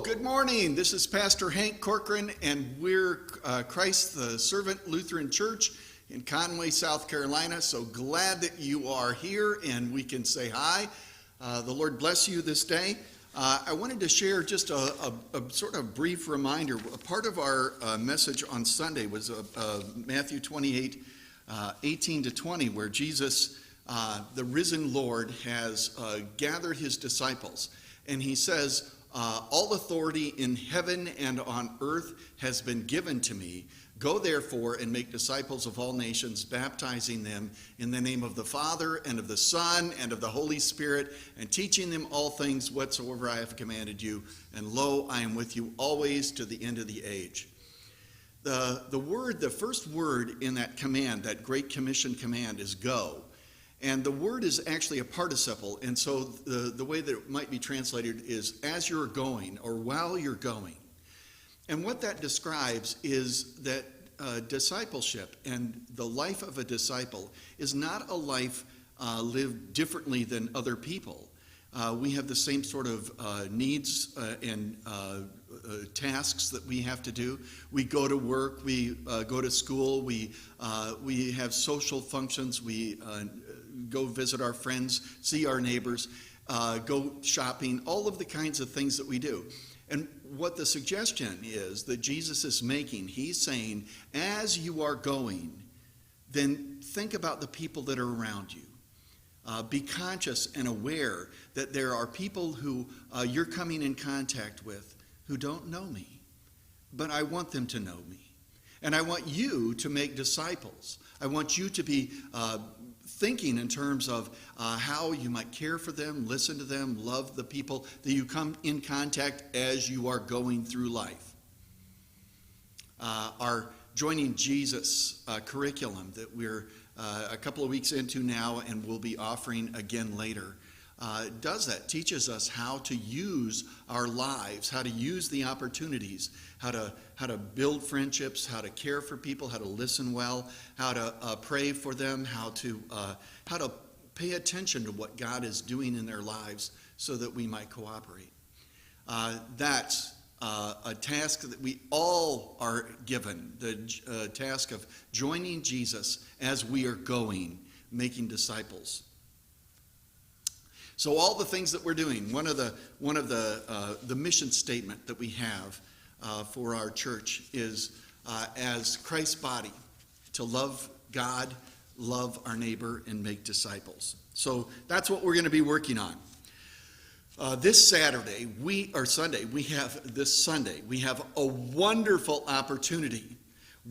Good morning. This is Pastor Hank Corcoran, and we're Christ the Servant Lutheran Church in Conway, South Carolina. So glad that you are here and we can say hi. The Lord bless you this day. I wanted to share just a sort of brief reminder. A part of our message on Sunday was Matthew 28, 18 to 20, where Jesus, the risen Lord, has gathered his disciples. And he says, all authority in heaven and on earth has been given to me. Go therefore and make disciples of all nations, baptizing them in the name of the Father and of the Son and of the Holy Spirit, and teaching them all things whatsoever I have commanded you. And lo, I am with you always to the end of the age. The first word in that command, that Great Commission command, is go. And the word is actually a participle, and so the way that it might be translated is as you're going or while you're going. And what that describes is that discipleship and the life of a disciple is not a life lived differently than other people. We have the same sort of needs and tasks that we have to do. We go to work, we go to school, we have social functions, we go visit our friends, see our neighbors, go shopping, all of the kinds of things that we do. And what the suggestion is that Jesus is making, he's saying, as you are going, then think about the people that are around you. Be conscious and aware that there are people who you're coming in contact with who don't know me, but I want them to know me. And I want you to make disciples. I want you to be thinking in terms of how you might care for them, listen to them, love the people that you come in contact as you are going through life. Our Joining Jesus curriculum that we're a couple of weeks into now and will be offering again later does that, teaches us how to use our lives, how to use the opportunities, how to build friendships, how to care for people, how to listen well, how to pray for them, how to pay attention to what God is doing in their lives so that we might cooperate. That's a task that we all are given, the task of joining Jesus as we are going, making disciples. So all the things that we're doing, one of the mission statement that we have for our church is as Christ's body, to love God, love our neighbor, and make disciples. So that's what we're going to be working on. This Sunday, we have a wonderful opportunity.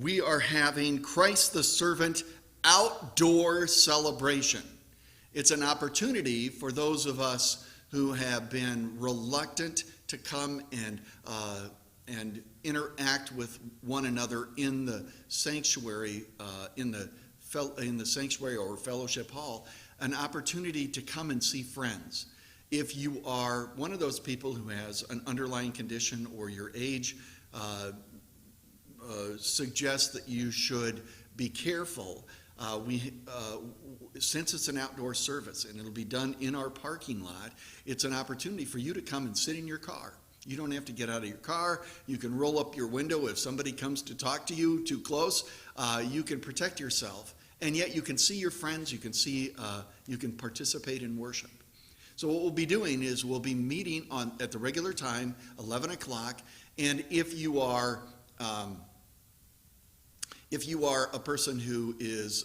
We are having Christ the Servant outdoor celebration. It's an opportunity for those of us who have been reluctant to come and interact with one another in the sanctuary, in the sanctuary or fellowship hall, an opportunity to come and see friends. If you are one of those people who has an underlying condition or your age suggests that you should be careful, since it's an outdoor service and it'll be done in our parking lot, it's an opportunity for you to come and sit in your car. You don't have to get out of your car. You can roll up your window if somebody comes to talk to you too close. You can protect yourself, and yet you can see your friends. You can participate in worship. So what we'll be doing is we'll be meeting at the regular time, 11 o'clock, and if you are a person who is,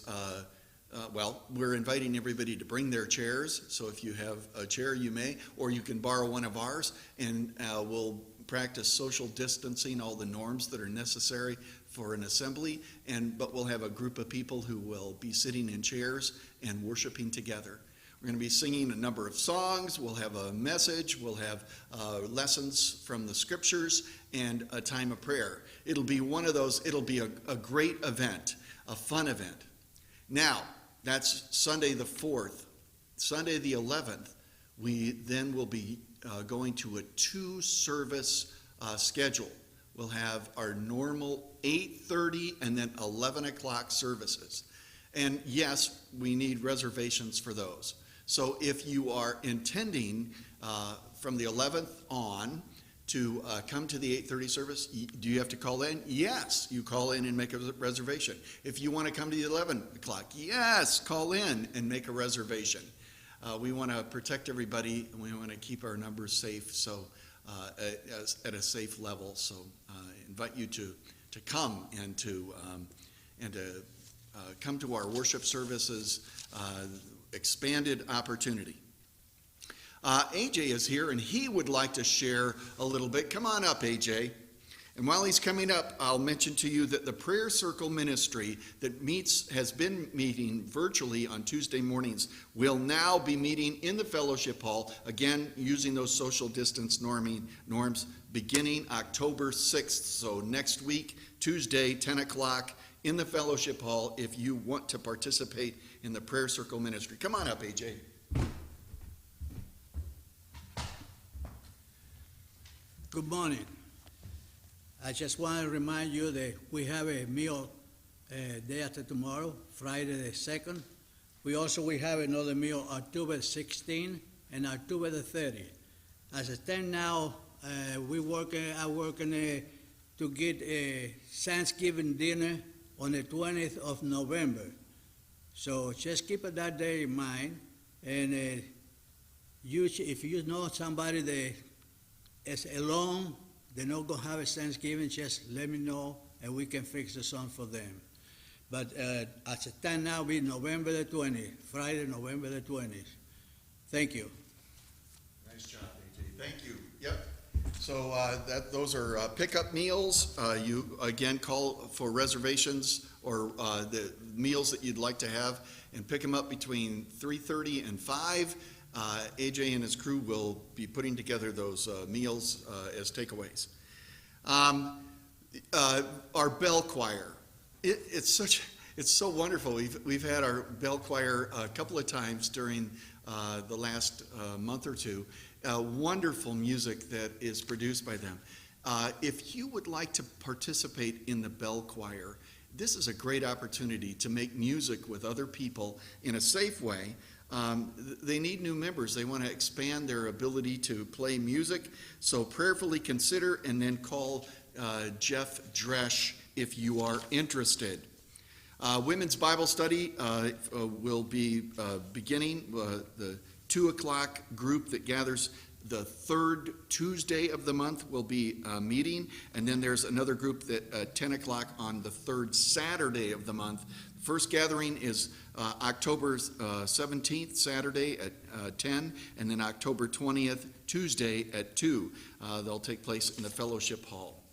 we're inviting everybody to bring their chairs. So if you have a chair, you may, or you can borrow one of ours, and we'll practice social distancing, all the norms that are necessary for an assembly. But we'll have a group of people who will be sitting in chairs and worshiping together. We're going to be singing a number of songs. We'll have a message. We'll have lessons from the scriptures and a time of prayer. It'll be one of those. It'll be a great event, a fun event. Now, that's Sunday the 4th. Sunday the 11th, we then will be going to a 2-service schedule. We'll have our normal 8:30 and then 11 o'clock services. And yes, we need reservations for those. So if you are intending from the 11th on to come to the 8:30 service, do you have to call in? Yes, you call in and make a reservation. If you want to come to the 11 o'clock, yes, call in and make a reservation. We want to protect everybody, and we want to keep our numbers safe, so at a safe level. So I invite you to come and to come to our worship services, expanded opportunity. AJ is here, and he would like to share a little bit. Come on up, AJ. And while he's coming up, I'll mention to you that the Prayer Circle Ministry that has been meeting virtually on Tuesday mornings will now be meeting in the fellowship hall, again, using those social distance norms, beginning October 6th. So next week, Tuesday, 10 o'clock, in the fellowship hall, if you want to participate in the Prayer Circle Ministry. Come on up, AJ. Good morning. I just want to remind you that we have a meal day after tomorrow, Friday the 2nd. We have another meal October 16th and October the 30th. As it stands now, I'm working to get a Thanksgiving dinner on the 20th of November. So just keep that day in mind. And if you know somebody that is alone, they're not going to have a Thanksgiving, just let me know and we can fix the song for them. But as it stands now, be November the 20th, Friday, November the 20th. Thank you. Nice job, AJ. Thank you. Yep. So those are pickup meals. You, again, call for reservations or the meals that you'd like to have and pick them up between 3:30 and 5. AJ and his crew will be putting together those meals as takeaways. Our bell choir, it's so wonderful. We've had our bell choir a couple of times during the last month or two. Wonderful music that is produced by them. If you would like to participate in the bell choir, this is a great opportunity to make music with other people in a safe way. They need new members. They want to expand their ability to play music. So prayerfully consider and then call Jeff Dresch if you are interested. Women's Bible study will be beginning. The 2 o'clock group that gathers the third Tuesday of the month will be meeting. And then there's another group that 10 o'clock on the third Saturday of the month. First gathering is October 17th, Saturday at 10, and then October 20th, Tuesday at 2. They'll take place in the fellowship hall.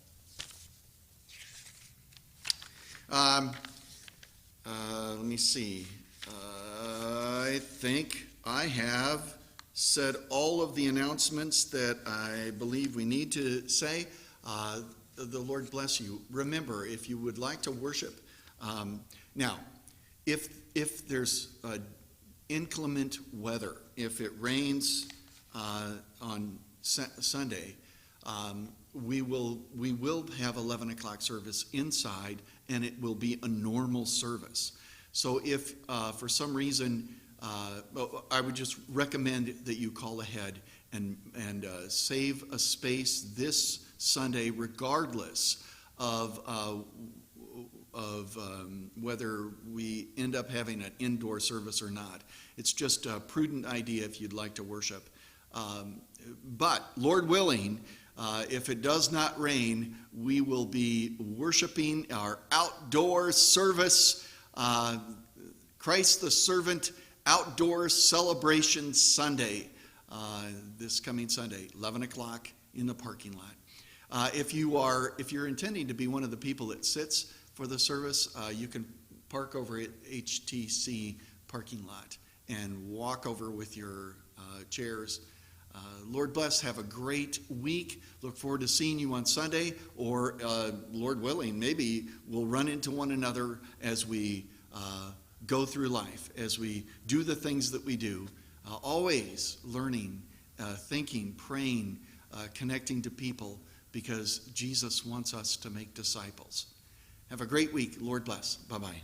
Let me see. I think I have said all of the announcements that I believe we need to say. The Lord bless you. Remember, if you would like to worship, now, if there's inclement weather, if it rains on Sunday, we will have 11 o'clock service inside, and it will be a normal service. So if for some reason, I would just recommend that you call ahead and save a space this Sunday, regardless of whether we end up having an indoor service or not. It's just a prudent idea if you'd like to worship. But Lord willing, if it does not rain, we will be worshiping our outdoor service, Christ the Servant Outdoor Celebration Sunday, this coming Sunday, 11 o'clock in the parking lot. If you're intending to be one of the people that sits for the service, you can park over at HTC parking lot and walk over with your chairs. Lord bless, have a great week. Look forward to seeing you on Sunday, or Lord willing, maybe we'll run into one another as we go through life, as we do the things that we do, always learning, thinking, praying, connecting to people, because Jesus wants us to make disciples. Have a great week. Lord bless. Bye-bye.